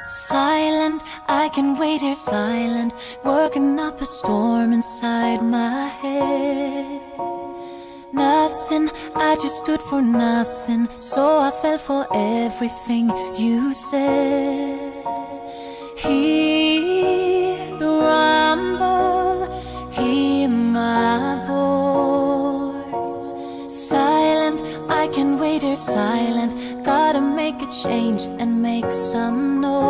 Silent, I can wait here silent, working up a storm inside my head. Nothing, I just stood for nothing, so I fell for everything you said. Hear the rumble, hear my voice. Silent, I can wait here silent, gotta make a change and make some noise.